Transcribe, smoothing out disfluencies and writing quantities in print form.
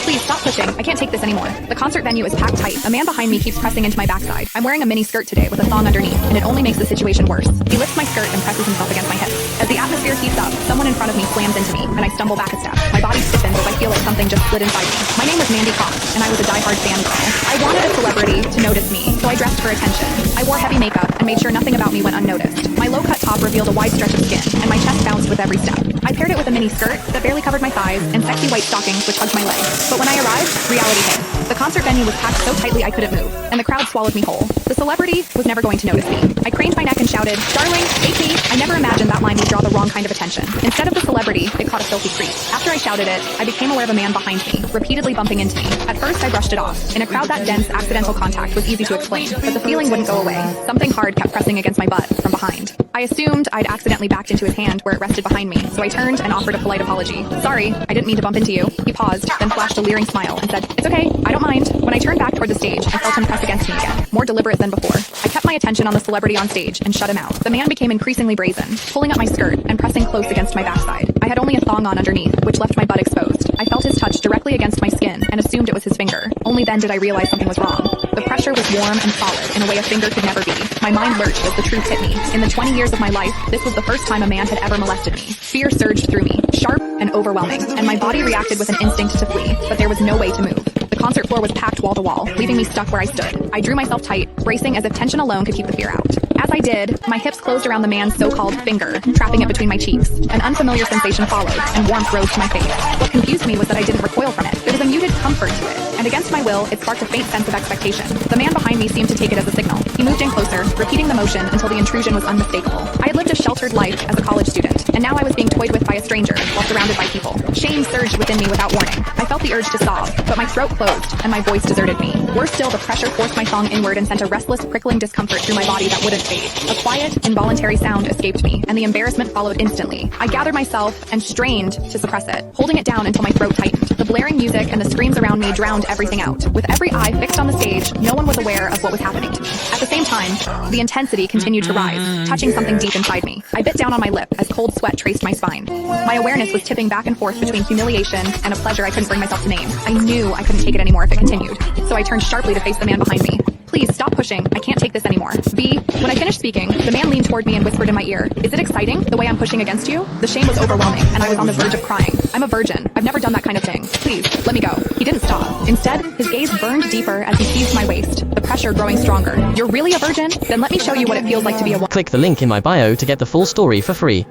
Please stop pushing. I can't take this anymore. The concert venue is packed tight. A man behind me keeps pressing into my backside. I'm wearing a mini skirt today with a thong underneath, and it only makes the situation worse. He lifts my skirt and presses himself against my hip. As the atmosphere heats up, someone in front of me slams into me, and I stumble back a step. My body stiffens as I feel like something just slid inside me. My name was Mandy Cox, and I was a diehard fan girl. I wanted a celebrity to notice me, so I dressed for attention. I wore heavy makeup and made sure nothing about me went unnoticed. My low-cut top revealed a wide stretch of skin, and my chest bounced with every step. I paired it with a mini skirt that barely covered my thighs and sexy white stockings which hugged my legs. But when I arrived, reality hit. The concert venue was packed so tightly I couldn't move, and the crowd swallowed me whole. The celebrity was never going to notice me. I craned my neck and shouted, "Darling, take me." I never imagined that line would draw the wrong kind of attention. Instead of the celebrity, it caught a filthy creep. After I shouted it, I became aware of a man behind me, repeatedly bumping into me. At first, I brushed it off. In a crowd that dense, accidental contact was easy to explain, but the feeling wouldn't go away. Something hard kept pressing against my butt from behind. I assumed I'd accidentally backed into his hand where it rested behind me, so I turned and offered a polite apology. "Sorry, I didn't mean to bump into you." He paused, then flashed a leering smile and said, "It's okay, I don't mind." When I turned back toward the stage, I felt him press against me again, more deliberate than before. I kept my attention on the celebrity on stage and shut him out. The man became increasingly brazen, pulling up my skirt and pressing close against my backside. I had only a thong on underneath, which left my butt exposed. I felt his touch directly against my skin and assumed it was his finger. Only then did I realize something was wrong. The pressure was warm and solid in a way a finger could never be. My mind lurched as the truth hit me. In the 20 years of my life, this was the first time a man had ever molested me. Fear surged through me, sharp and overwhelming, and my body reacted with an instinct to flee, but there was no way to move. The concert floor was packed wall to wall, leaving me stuck where I stood. I drew myself tight, bracing as if tension alone could keep the fear out. As I did, my hips closed around the man's so-called finger, trapping it between my cheeks. An unfamiliar sensation followed, and warmth rose to my face. What confused me was that I didn't recoil from it. There was a muted comfort to it, and against my will, it sparked a faint sense of expectation. The man behind me seemed to take it as a signal. He moved in closer, repeating the motion until the intrusion was unmistakable. I had lived a sheltered life as a college student, and now I was being toyed with by a stranger while surrounded by people. Shame surged within me without warning. I felt the urge to sob, but my throat closed, and my voice deserted me. Worse still, the pressure forced my thong inward and sent a restless, prickling discomfort through my body that wouldn't fade. A quiet, involuntary sound escaped me, and the embarrassment followed instantly. I gathered myself and strained to suppress it, holding it down until my throat tightened. The blaring music and the screams around me drowned everything out. With every eye fixed on the stage, no one was aware of what was happening to me. At the same time, the intensity continued to rise, touching something deep inside me. I bit down on my lip as cold sweat traced my spine. My awareness was tipping back and forth between humiliation and a pleasure I couldn't bring myself to name. I knew I couldn't take it anymore if it continued, so I turned sharply to face the man behind me. "Please stop pushing. I can't take this anymore." When I finished speaking, the man leaned toward me and whispered in my ear, "Is it exciting, the way I'm pushing against you?" The shame was overwhelming, and I was on the verge of crying. "I'm a virgin. I've never done that kind of thing. Please, let me go." He didn't stop. Instead, his gaze burned deeper as he seized my waist, the pressure growing stronger. "You're really a virgin? Then let me show you what it feels like to be a woman." Click the link in my bio to get the full story for free.